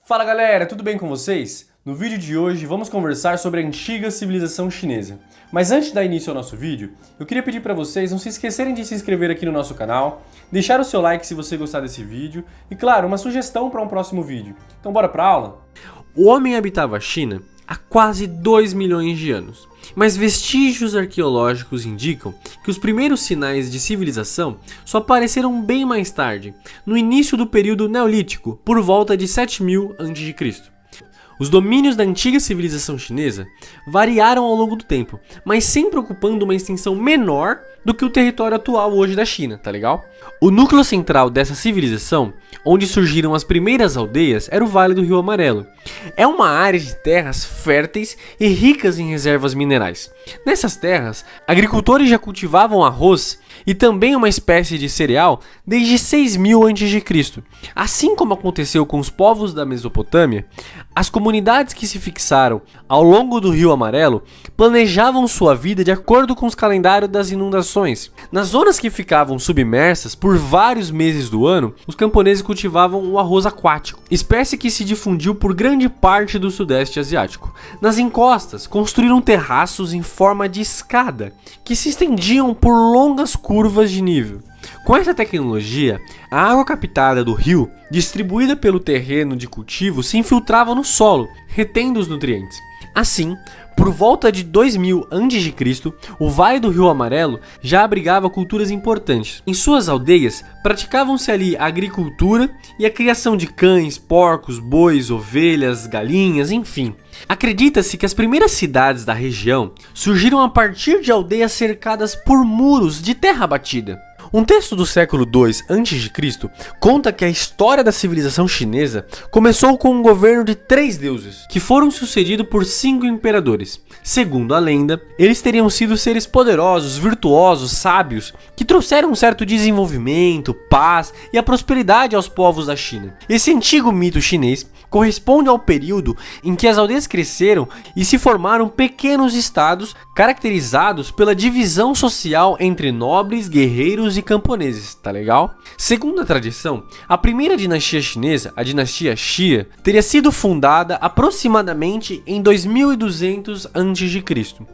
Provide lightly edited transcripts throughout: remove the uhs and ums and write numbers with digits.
Fala galera, tudo bem com vocês? No vídeo de hoje vamos conversar sobre a antiga civilização chinesa. Mas antes de dar início ao nosso vídeo, eu queria pedir para vocês não se esquecerem de se inscrever aqui no nosso canal, deixar o seu like se você gostar desse vídeo e, claro, uma sugestão para um próximo vídeo. Então bora para a aula? O homem habitava a China há quase 2 milhões de anos, mas vestígios arqueológicos indicam que os primeiros sinais de civilização só apareceram bem mais tarde, no início do período Neolítico, por volta de 7000 a.C. Os domínios da antiga civilização chinesa variaram ao longo do tempo, mas sempre ocupando uma extensão menor do que o território atual hoje da China, tá legal? O núcleo central dessa civilização, onde surgiram as primeiras aldeias, era o Vale do Rio Amarelo. É uma área de terras férteis e ricas em reservas minerais. Nessas terras, agricultores já cultivavam arroz e também uma espécie de cereal desde 6000 a.C. Assim como aconteceu com os povos da Mesopotâmia, as comunidades que se fixaram ao longo do Rio Amarelo planejavam sua vida de acordo com os calendários das inundações. Nas zonas que ficavam submersas por vários meses do ano, os camponeses cultivavam o arroz aquático, espécie que se difundiu por grande parte do sudeste asiático. Nas encostas, construíram terraços em forma de escada, que se estendiam por longas curvas de nível. Com essa tecnologia, a água captada do rio, distribuída pelo terreno de cultivo, se infiltrava no solo, retendo os nutrientes. Assim, por volta de 2000 a.C., o Vale do Rio Amarelo já abrigava culturas importantes. Em suas aldeias, praticavam-se ali a agricultura e a criação de cães, porcos, bois, ovelhas, galinhas, enfim. Acredita-se que as primeiras cidades da região surgiram a partir de aldeias cercadas por muros de terra batida. Um texto do século II a.C. conta que a história da civilização chinesa começou com um governo de 3 deuses, que foram sucedidos por 5 imperadores. Segundo a lenda, eles teriam sido seres poderosos, virtuosos, sábios, que trouxeram um certo desenvolvimento, paz e a prosperidade aos povos da China. Esse antigo mito chinês corresponde ao período em que as aldeias cresceram e se formaram pequenos estados caracterizados pela divisão social entre nobres, guerreiros e camponeses, tá legal? Segundo a tradição, a primeira dinastia chinesa, a dinastia Xia, teria sido fundada aproximadamente em 2200 a.C.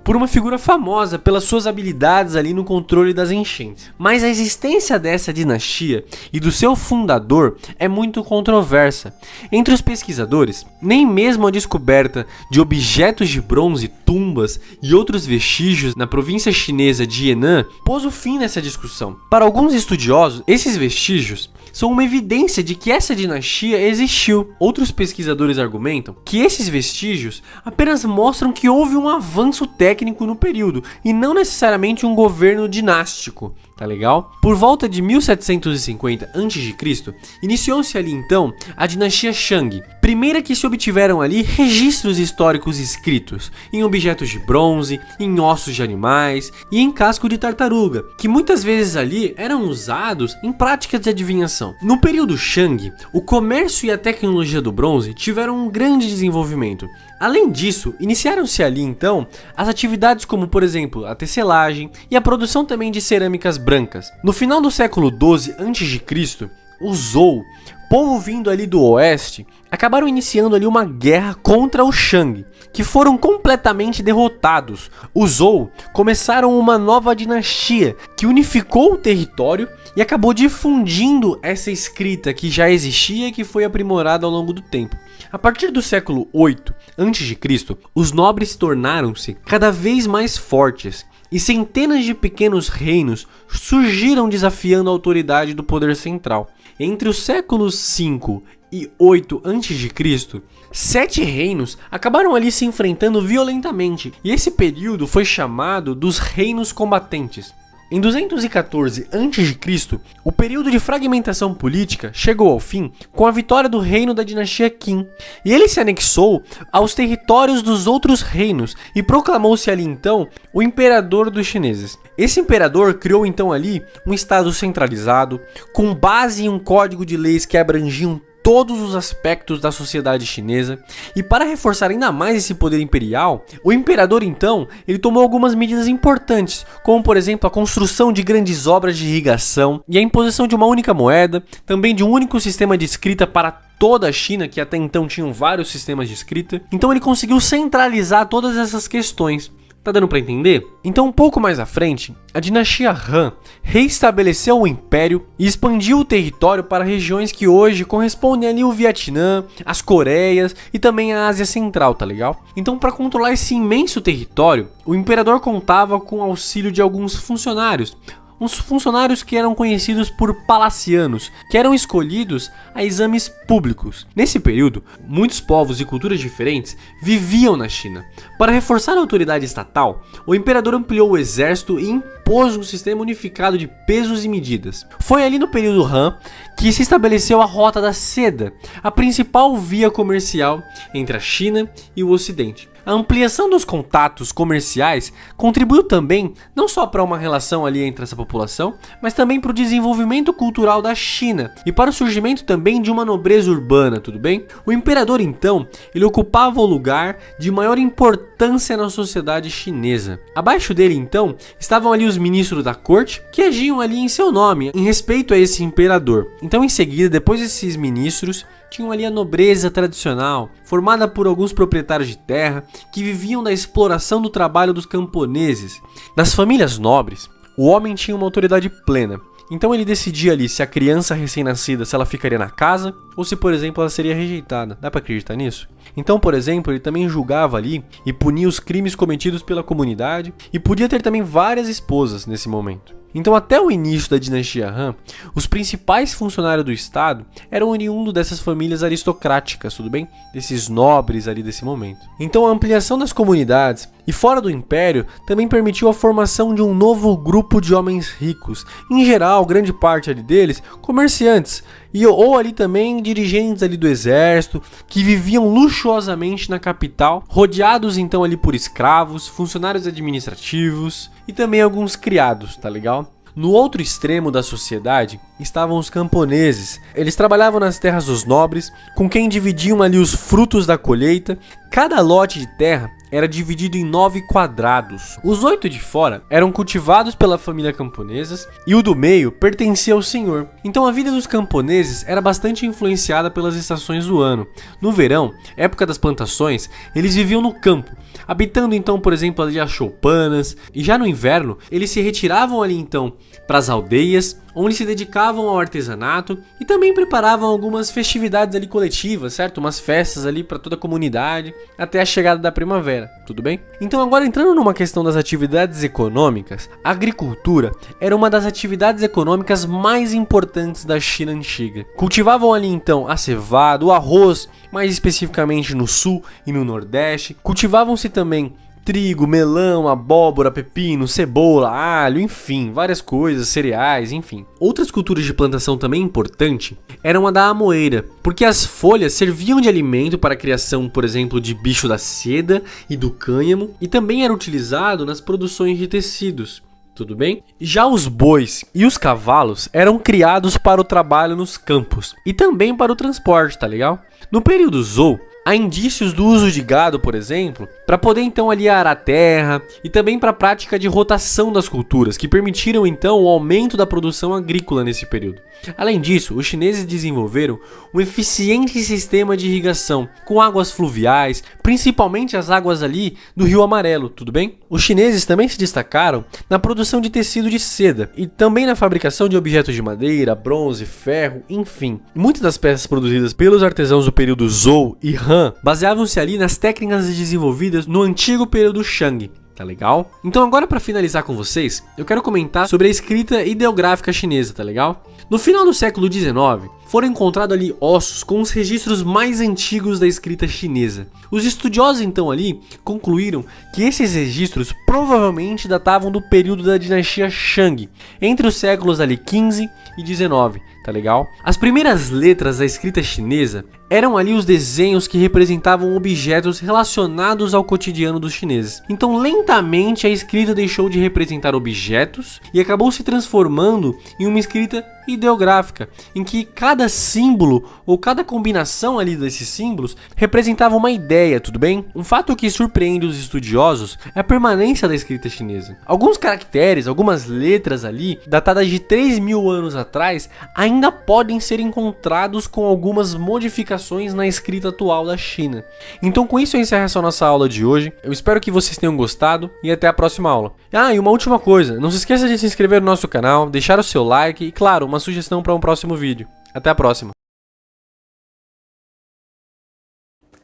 por uma figura famosa pelas suas habilidades ali no controle das enchentes. Mas a existência dessa dinastia e do seu fundador é muito controversa. Entre os pesquisadores, nem mesmo a descoberta de objetos de bronze, tumbas e outros vestígios na província chinesa de Henan pôs o fim nessa discussão. Para alguns estudiosos, esses vestígios são uma evidência de que essa dinastia existiu. Outros pesquisadores argumentam que esses vestígios apenas mostram que houve um avanço técnico no período e não necessariamente um governo dinástico. Tá legal? Por volta de 1750 a.C., iniciou-se ali então a dinastia Shang, primeira que se obtiveram ali registros históricos escritos em objetos de bronze, em ossos de animais e em casco de tartaruga, que muitas vezes ali eram usados em práticas de adivinhação. No período Shang, o comércio e a tecnologia do bronze tiveram um grande desenvolvimento. Além disso, iniciaram-se ali então as atividades como, por exemplo, a tecelagem e a produção também de cerâmicas brancas. No final do século XII a.C., os Zhou, povo vindo ali do oeste, acabaram iniciando ali uma guerra contra os Shang, que foram completamente derrotados. Os Zhou começaram uma nova dinastia que unificou o território e acabou difundindo essa escrita que já existia e que foi aprimorada ao longo do tempo. A partir do século VIII a.C., os nobres tornaram-se cada vez mais fortes e centenas de pequenos reinos surgiram desafiando a autoridade do poder central. Entre os séculos V e VIII a.C., 7 reinos acabaram ali se enfrentando violentamente, e esse período foi chamado dos Reinos Combatentes. Em 214 a.C., o período de fragmentação política chegou ao fim com a vitória do reino da dinastia Qin, e ele se anexou aos territórios dos outros reinos e proclamou-se ali então o imperador dos chineses. Esse imperador criou então ali um estado centralizado, com base em um código de leis que abrangiam todos os aspectos da sociedade chinesa, e para reforçar ainda mais esse poder imperial, o imperador então, ele tomou algumas medidas importantes, como por exemplo a construção de grandes obras de irrigação e a imposição de uma única moeda, também de um único sistema de escrita para toda a China, que até então tinham vários sistemas de escrita. Então ele conseguiu centralizar todas essas questões. Tá dando para entender? Então, um pouco mais à frente, a dinastia Han reestabeleceu o império e expandiu o território para regiões que hoje correspondem ali ao Vietnã, as Coreias e também a Ásia Central, tá legal? Então, para controlar esse imenso território, o imperador contava com o auxílio de alguns funcionários. Uns funcionários que eram conhecidos por palacianos, que eram escolhidos a exames públicos. Nesse período, muitos povos e culturas diferentes viviam na China. Para reforçar a autoridade estatal, o imperador ampliou o exército e impôs um sistema unificado de pesos e medidas. Foi ali no período Han que se estabeleceu a Rota da Seda, a principal via comercial entre a China e o Ocidente. A ampliação dos contatos comerciais contribuiu também não só para uma relação ali entre essa população, mas também para o desenvolvimento cultural da China e para o surgimento também de uma nobreza urbana, tudo bem? O imperador então, ele ocupava o lugar de maior importância na sociedade chinesa. Abaixo dele então, estavam ali os ministros da corte, que agiam ali em seu nome, em respeito a esse imperador. Então em seguida, depois desses ministros, tinham ali a nobreza tradicional, formada por alguns proprietários de terra que viviam da exploração do trabalho dos camponeses. Nas famílias nobres, o homem tinha uma autoridade plena. Então ele decidia ali se a criança recém-nascida, se ela ficaria na casa ou se, por exemplo, ela seria rejeitada. Dá pra acreditar nisso? Então, por exemplo, ele também julgava ali e punia os crimes cometidos pela comunidade e podia ter também várias esposas nesse momento. Então, até o início da dinastia Han, os principais funcionários do Estado eram oriundos dessas famílias aristocráticas, tudo bem? Desses nobres ali desse momento. Então, a ampliação das comunidades e fora do Império também permitiu a formação de um novo grupo de homens ricos. Em geral, grande parte ali deles, comerciantes, ou ali também dirigentes ali do exército, que viviam luxuosamente na capital, rodeados então ali por escravos, funcionários administrativos e também alguns criados, tá legal? No outro extremo da sociedade estavam os camponeses. Eles trabalhavam nas terras dos nobres, com quem dividiam ali os frutos da colheita. Cada lote de terra era dividido em 9 quadrados. Os 8 de fora eram cultivados pela família camponesas e o do meio pertencia ao senhor. Então a vida dos camponeses era bastante influenciada pelas estações do ano. No verão, época das plantações, eles viviam no campo, habitando então, por exemplo, ali as choupanas, e já no inverno, eles se retiravam ali então para as aldeias, onde se dedicavam ao artesanato e também preparavam algumas festividades ali coletivas, certo? Umas festas ali para toda a comunidade, até a chegada da primavera, tudo bem? Então agora entrando numa questão das atividades econômicas, a agricultura era uma das atividades econômicas mais importantes da China antiga. Cultivavam ali então a cevada, o arroz, mais especificamente no sul e no nordeste. Cultivavam-se também trigo, melão, abóbora, pepino, cebola, alho, enfim, várias coisas, cereais, enfim. Outras culturas de plantação também importante eram a da amoeira, porque as folhas serviam de alimento para a criação, por exemplo, de bicho da seda e do cânhamo, e também era utilizado nas produções de tecidos. Tudo bem? Já os bois e os cavalos eram criados para o trabalho nos campos e também para o transporte, tá legal? No período Zhou, há indícios do uso de gado, por exemplo, para poder então ali arar a terra e também para a prática de rotação das culturas, que permitiram então o aumento da produção agrícola nesse período. Além disso, os chineses desenvolveram um eficiente sistema de irrigação com águas fluviais, principalmente as águas ali do Rio Amarelo, tudo bem? Os chineses também se destacaram na produção de tecido de seda e também na fabricação de objetos de madeira, bronze, ferro, enfim. Muitas das peças produzidas pelos artesãos do período Zhou e Han baseavam-se ali nas técnicas desenvolvidas no antigo período Shang. Tá legal? Então agora, para finalizar com vocês, eu quero comentar sobre a escrita ideográfica chinesa, tá legal? No final do século XIX, foram encontrados ali ossos com os registros mais antigos da escrita chinesa. Os estudiosos então ali concluíram que esses registros provavelmente datavam do período da dinastia Shang, entre os séculos ali 15 e 19, tá legal? As primeiras letras da escrita chinesa eram ali os desenhos que representavam objetos relacionados ao cotidiano dos chineses. Então, lentamente, a escrita deixou de representar objetos e acabou se transformando em uma escrita ideográfica, em que cada símbolo ou cada combinação ali desses símbolos representava uma ideia, tudo bem? Um fato que surpreende os estudiosos é a permanência da escrita chinesa. Alguns caracteres, algumas letras ali, datadas de 3.000 anos atrás, ainda podem ser encontrados com algumas modificações na escrita atual da China. Então com isso eu encerro essa nossa aula de hoje. Eu espero que vocês tenham gostado e até a próxima aula. Ah, e uma última coisa, não se esqueça de se inscrever no nosso canal, deixar o seu like e, claro, uma sugestão para um próximo vídeo. Até a próxima!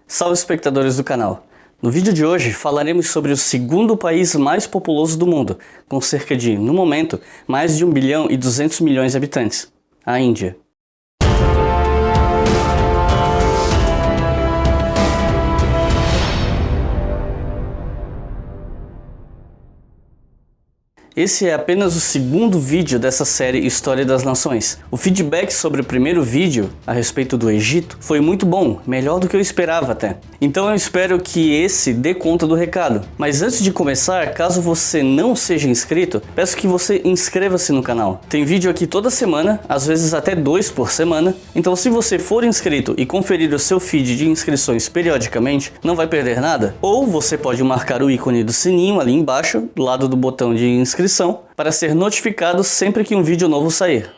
Salve espectadores do canal! No vídeo de hoje falaremos sobre o segundo país mais populoso do mundo, com cerca de, no momento, mais de 1 bilhão e 200 milhões de habitantes, a Índia. Esse é apenas o segundo vídeo dessa série História das Nações. O feedback sobre o primeiro vídeo, a respeito do Egito, foi muito bom, melhor do que eu esperava até. Então eu espero que esse dê conta do recado. Mas antes de começar, caso você não seja inscrito, peço que você inscreva-se no canal. Tem vídeo aqui toda semana, às vezes até 2 por semana, então se você for inscrito e conferir o seu feed de inscrições periodicamente, não vai perder nada. Ou você pode marcar o ícone do sininho ali embaixo, do lado do botão de inscrição, para ser notificado sempre que um vídeo novo sair.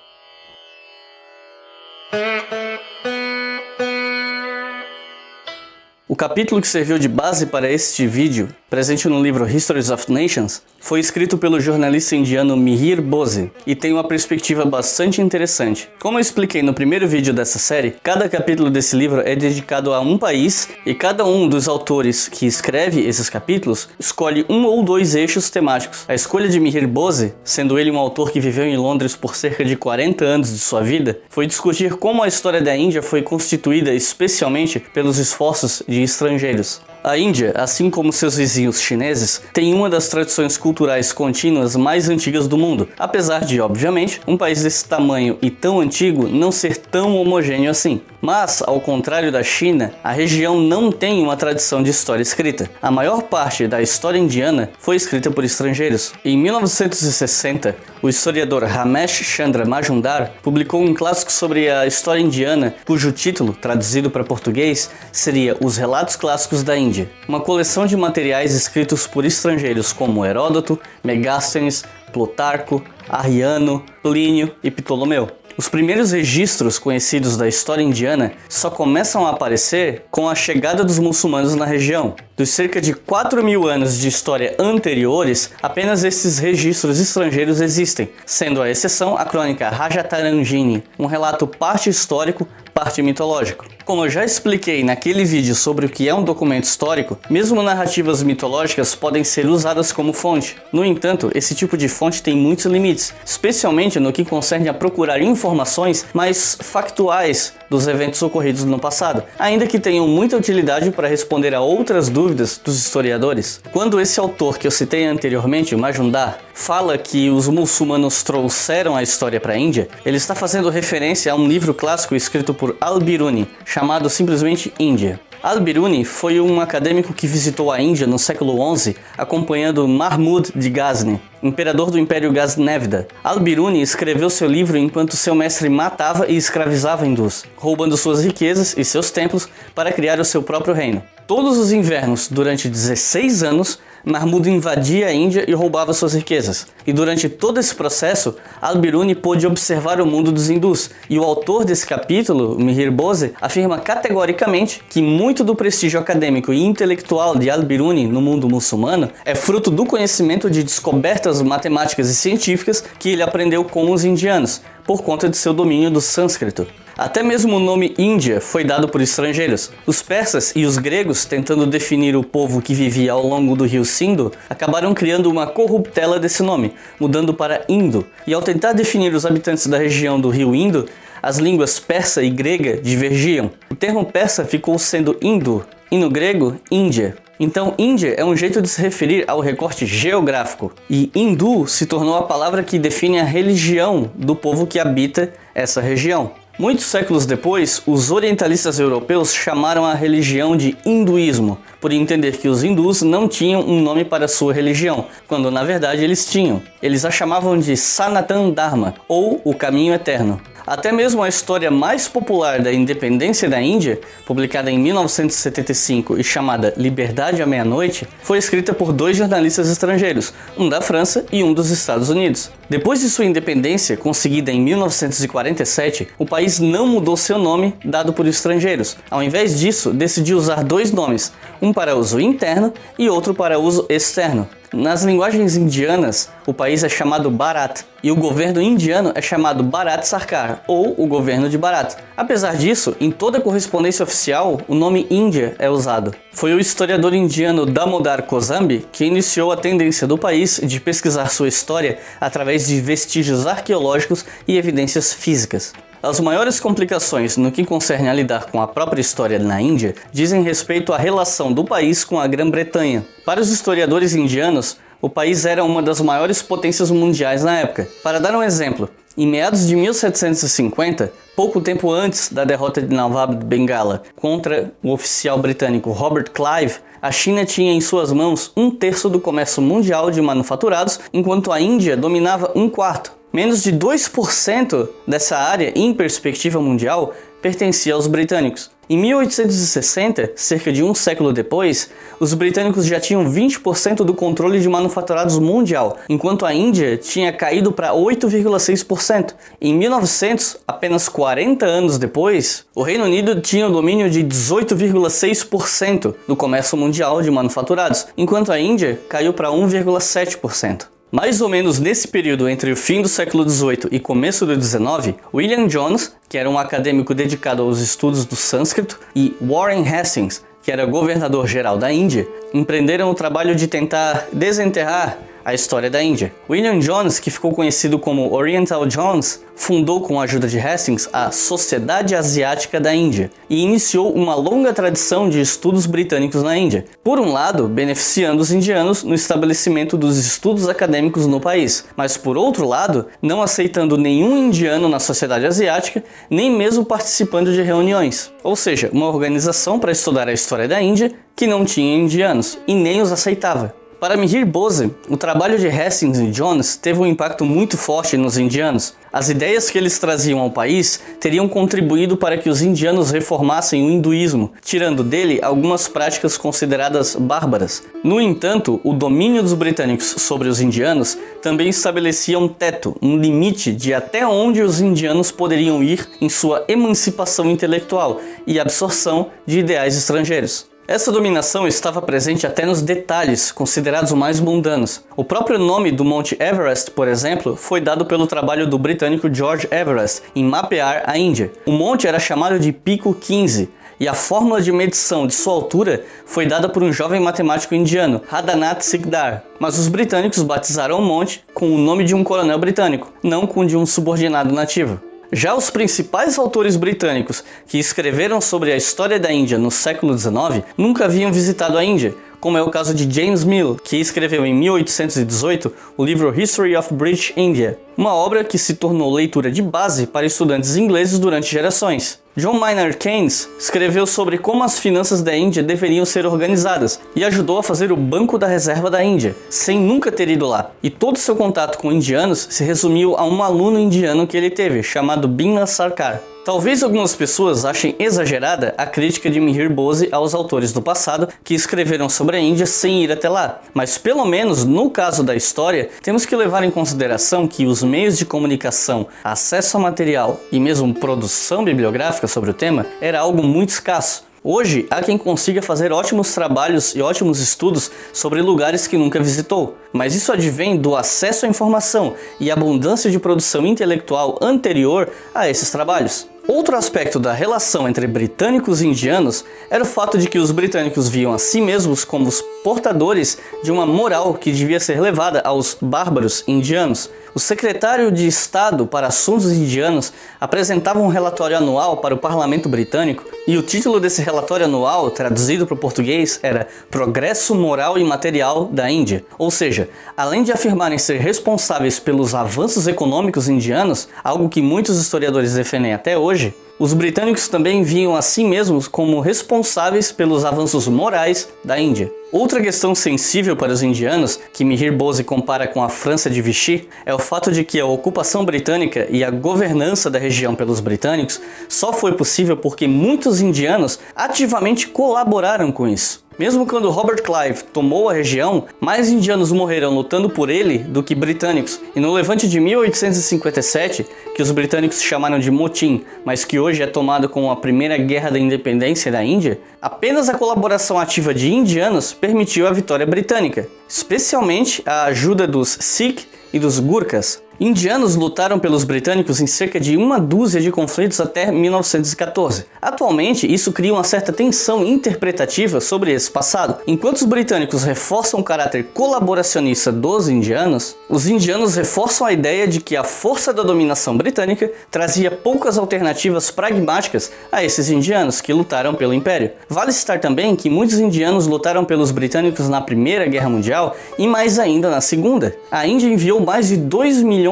O capítulo que serviu de base para este vídeo, presente no livro Histories of Nations, foi escrito pelo jornalista indiano Mihir Bose e tem uma perspectiva bastante interessante. Como eu expliquei no primeiro vídeo dessa série, cada capítulo desse livro é dedicado a um país e cada um dos autores que escreve esses capítulos escolhe um ou dois eixos temáticos. A escolha de Mihir Bose, sendo ele um autor que viveu em Londres por cerca de 40 anos de sua vida, foi discutir como a história da Índia foi constituída especialmente pelos esforços de estrangeiros. A Índia, assim como seus vizinhos chineses, tem uma das tradições culturais contínuas mais antigas do mundo, apesar de, obviamente, um país desse tamanho e tão antigo não ser tão homogêneo assim. Mas, ao contrário da China, a região não tem uma tradição de história escrita. A maior parte da história indiana foi escrita por estrangeiros. Em 1960, o historiador Ramesh Chandra Majumdar publicou um clássico sobre a história indiana, cujo título, traduzido para português, seria Os Relatos Clássicos da Índia. Uma coleção de materiais escritos por estrangeiros como Heródoto, Megasthenes, Plutarco, Arriano, Plínio e Ptolomeu. Os primeiros registros conhecidos da história indiana só começam a aparecer com a chegada dos muçulmanos na região. Dos cerca de 4.000 anos de história anteriores, apenas esses registros estrangeiros existem, sendo a exceção a crônica Rajatarangini, um relato parte histórico, parte mitológico. Como eu já expliquei naquele vídeo sobre o que é um documento histórico, mesmo narrativas mitológicas podem ser usadas como fonte. No entanto, esse tipo de fonte tem muitos limites, especialmente no que concerne a procurar informações mais factuais dos eventos ocorridos no passado, ainda que tenham muita utilidade para responder a outras dúvidas dos historiadores. Quando esse autor que eu citei anteriormente, Majumdar, fala que os muçulmanos trouxeram a história para a Índia, ele está fazendo referência a um livro clássico escrito por Al-Biruni, chamado simplesmente Índia. Al-Biruni foi um acadêmico que visitou a Índia no século XI, acompanhando Mahmud de Ghazni, imperador do Império Ghaznevida. Al-Biruni escreveu seu livro enquanto seu mestre matava e escravizava hindus, roubando suas riquezas e seus templos para criar o seu próprio reino. Todos os invernos, durante 16 anos, Mahmud invadia a Índia e roubava suas riquezas. E durante todo esse processo, Al-Biruni pôde observar o mundo dos hindus. E o autor desse capítulo, Mihir Bose, afirma categoricamente que muito do prestígio acadêmico e intelectual de Al-Biruni no mundo muçulmano é fruto do conhecimento de descobertas matemáticas e científicas que ele aprendeu com os indianos, por conta de seu domínio do sânscrito. Até mesmo o nome Índia foi dado por estrangeiros. Os persas e os gregos, tentando definir o povo que vivia ao longo do rio Sindo, acabaram criando uma corruptela desse nome, mudando para Indo. E ao tentar definir os habitantes da região do rio Indo, as línguas persa e grega divergiam. O termo persa ficou sendo Hindu, e no grego, Índia. Então, Índia é um jeito de se referir ao recorte geográfico, e hindu se tornou a palavra que define a religião do povo que habita essa região. Muitos séculos depois, os orientalistas europeus chamaram a religião de hinduísmo, por entender que os hindus não tinham um nome para sua religião, quando na verdade eles tinham. Eles a chamavam de Sanatan Dharma, ou o caminho eterno. Até mesmo a história mais popular da independência da Índia, publicada em 1975 e chamada Liberdade à Meia-Noite, foi escrita por 2 jornalistas estrangeiros, um da França e um dos Estados Unidos. Depois de sua independência, conseguida em 1947, o país não mudou seu nome dado por estrangeiros. Ao invés disso, decidiu usar 2 nomes, um para uso interno e outro para uso externo. Nas linguagens indianas, o país é chamado Bharat e o governo indiano é chamado Bharat Sarkar, ou o governo de Bharat. Apesar disso, em toda correspondência oficial, o nome Índia é usado. Foi o historiador indiano Damodar Kozambi que iniciou a tendência do país de pesquisar sua história através de vestígios arqueológicos e evidências físicas. As maiores complicações no que concerne a lidar com a própria história na Índia dizem respeito à relação do país com a Grã-Bretanha. Para os historiadores indianos, o país era uma das maiores potências mundiais na época. Para dar um exemplo, em meados de 1750, pouco tempo antes da derrota de Nawab Bengala contra o oficial britânico Robert Clive, a China tinha em suas mãos 1/3 do comércio mundial de manufaturados, enquanto a Índia dominava 1/4. Menos de 2% dessa área, em perspectiva mundial, pertencia aos britânicos. Em 1860, cerca de um século depois, os britânicos já tinham 20% do controle de manufaturados mundial, enquanto a Índia tinha caído para 8,6%. Em 1900, apenas 40 anos depois, o Reino Unido tinha o domínio de 18,6% do comércio mundial de manufaturados, enquanto a Índia caiu para 1,7%. Mais ou menos nesse período entre o fim do século XVIII e começo do XIX, William Jones, que era um acadêmico dedicado aos estudos do sânscrito, e Warren Hastings, que era governador-geral da Índia, empreenderam o trabalho de tentar desenterrar a história da Índia. William Jones, que ficou conhecido como Oriental Jones, fundou com a ajuda de Hastings a Sociedade Asiática da Índia e iniciou uma longa tradição de estudos britânicos na Índia. Por um lado, beneficiando os indianos no estabelecimento dos estudos acadêmicos no país, mas por outro lado, não aceitando nenhum indiano na sociedade asiática, nem mesmo participando de reuniões. Ou seja, uma organização para estudar a história da Índia que não tinha indianos e nem os aceitava. Para Mihir Bose, o trabalho de Hastings e Jones teve um impacto muito forte nos indianos. As ideias que eles traziam ao país teriam contribuído para que os indianos reformassem o hinduísmo, tirando dele algumas práticas consideradas bárbaras. No entanto, o domínio dos britânicos sobre os indianos também estabelecia um teto, um limite de até onde os indianos poderiam ir em sua emancipação intelectual e absorção de ideais estrangeiros. Essa dominação estava presente até nos detalhes, considerados mais mundanos. O próprio nome do Monte Everest, por exemplo, foi dado pelo trabalho do britânico George Everest em mapear a Índia. O monte era chamado de Pico 15, e a fórmula de medição de sua altura foi dada por um jovem matemático indiano, Radhanath Sikdar. Mas os britânicos batizaram o monte com o nome de um coronel britânico, não com o de um subordinado nativo. Já os principais autores britânicos que escreveram sobre a história da Índia no século XIX nunca haviam visitado a Índia, como é o caso de James Mill, que escreveu em 1818 o livro History of British India, uma obra que se tornou leitura de base para estudantes ingleses durante gerações. John Maynard Keynes escreveu sobre como as finanças da Índia deveriam ser organizadas e ajudou a fazer o Banco da Reserva da Índia, sem nunca ter ido lá. E todo seu contato com indianos se resumiu a um aluno indiano que ele teve, chamado Bimla Sarkar. Talvez algumas pessoas achem exagerada a crítica de Mihir Bose aos autores do passado que escreveram sobre a Índia sem ir até lá, mas pelo menos no caso da história, temos que levar em consideração que os meios de comunicação, acesso a material e mesmo produção bibliográfica sobre o tema era algo muito escasso. Hoje, há quem consiga fazer ótimos trabalhos e ótimos estudos sobre lugares que nunca visitou, mas isso advém do acesso à informação e abundância de produção intelectual anterior a esses trabalhos. Outro aspecto da relação entre britânicos e indianos era o fato de que os britânicos viam a si mesmos como os portadores de uma moral que devia ser levada aos bárbaros indianos. o secretário de Estado para Assuntos Indianos apresentava um relatório anual para o Parlamento Britânico e o título desse relatório anual, traduzido para o português, era Progresso Moral e Material da Índia. Ou seja, além de afirmarem ser responsáveis pelos avanços econômicos indianos, algo que muitos historiadores defendem até hoje, os britânicos também viam a si mesmos como responsáveis pelos avanços morais da Índia. Outra questão sensível para os indianos, que Mihir Bose compara com a França de Vichy, é o fato de que a ocupação britânica e a governança da região pelos britânicos só foi possível porque muitos indianos ativamente colaboraram com isso. Mesmo quando Robert Clive tomou a região, mais indianos morreram lutando por ele do que britânicos. E no levante de 1857, que os britânicos chamaram de motim, mas que hoje é tomado como a primeira guerra da independência da Índia, apenas a colaboração ativa de indianos permitiu a vitória britânica, especialmente a ajuda dos Sikh e dos Gurkhas. Indianos lutaram pelos britânicos em cerca de uma dúzia de conflitos até 1914. Atualmente, isso cria uma certa tensão interpretativa sobre esse passado. Enquanto os britânicos reforçam o caráter colaboracionista dos indianos, os indianos reforçam a ideia de que a força da dominação britânica trazia poucas alternativas pragmáticas a esses indianos que lutaram pelo Império. Vale citar também que muitos indianos lutaram pelos britânicos na Primeira Guerra Mundial e mais ainda na Segunda. A Índia enviou mais de 2,5 milhões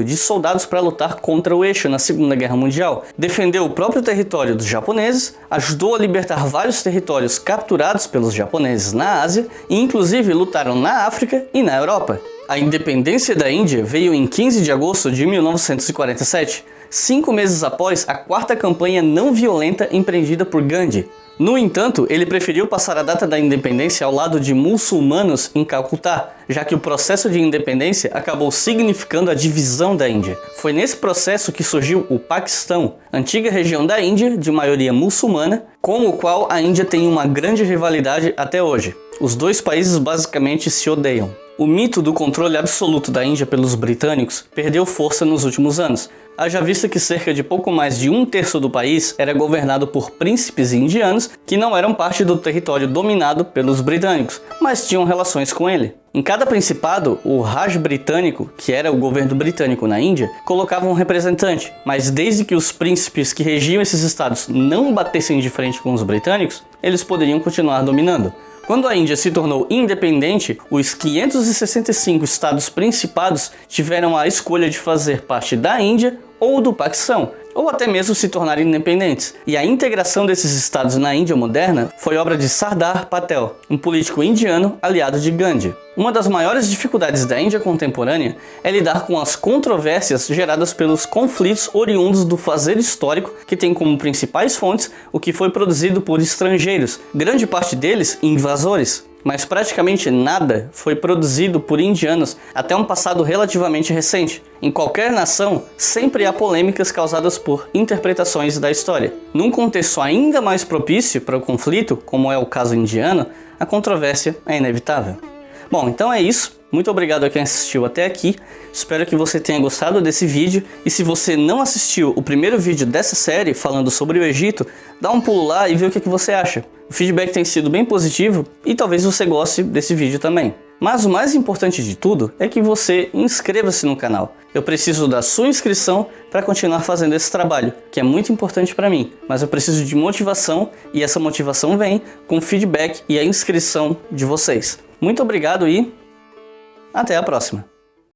de soldados para lutar contra o eixo na Segunda Guerra Mundial, defendeu o próprio território dos japoneses, ajudou a libertar vários territórios capturados pelos japoneses na Ásia e inclusive lutaram na África e na Europa. A independência da Índia veio em 15 de agosto de 1947, 5 meses após a quarta campanha não violenta empreendida por Gandhi. No entanto, ele preferiu passar a data da independência ao lado de muçulmanos em Calcutá, já que o processo de independência acabou significando a divisão da Índia. Foi nesse processo que surgiu o Paquistão, antiga região da Índia de maioria muçulmana, com o qual a Índia tem uma grande rivalidade até hoje. Os dois países basicamente se odeiam. O mito do controle absoluto da Índia pelos britânicos perdeu força nos últimos anos, haja vista que cerca de pouco mais de 1/3 do país era governado por príncipes indianos que não eram parte do território dominado pelos britânicos, mas tinham relações com ele. Em cada principado, o Raj britânico, que era o governo britânico na Índia, colocava um representante, mas desde que os príncipes que regiam esses estados não batessem de frente com os britânicos, eles poderiam continuar dominando. Quando a Índia se tornou independente, os 565 estados principados tiveram a escolha de fazer parte da Índia ou do Paquistão, ou até mesmo se tornarem independentes. E a integração desses estados na Índia moderna foi obra de Sardar Patel, um político indiano aliado de Gandhi. Uma das maiores dificuldades da Índia contemporânea é lidar com as controvérsias geradas pelos conflitos oriundos do fazer histórico, que tem como principais fontes o que foi produzido por estrangeiros, grande parte deles invasores. Mas praticamente nada foi produzido por indianos até um passado relativamente recente. Em qualquer nação, sempre há polêmicas causadas por interpretações da história. Num contexto ainda mais propício para o conflito, como é o caso indiano, a controvérsia é inevitável. Bom, então é isso. Muito obrigado a quem assistiu até aqui. Espero que você tenha gostado desse vídeo. E se você não assistiu o primeiro vídeo dessa série falando sobre o Egito, dá um pulo lá e vê o que você acha. O feedback tem sido bem positivo e talvez você goste desse vídeo também. Mas o mais importante de tudo é que você inscreva-se no canal. Eu preciso da sua inscrição para continuar fazendo esse trabalho, que é muito importante para mim. Mas eu preciso de motivação e essa motivação vem com o feedback e a inscrição de vocês. Muito obrigado e até a próxima!